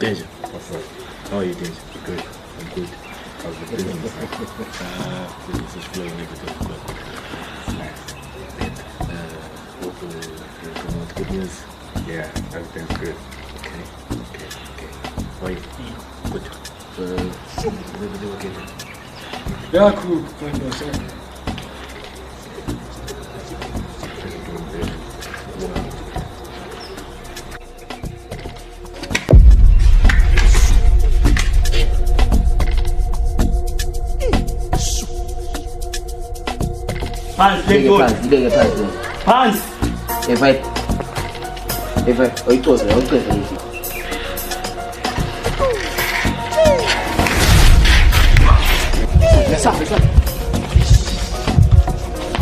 Danger. What's up? How are you, Danger? Good. I'm good. How's the business? Business is flowing, everything is good. Nice. Hopefully, you're coming with good news. Yeah, everything's good. Okay. How are you? Good. Everything okay then? Yeah, cool. Thank you, sir. Pants, leg good. Get pants. Pants. If I, oh, you close it. Oh, close it. Yes, sir.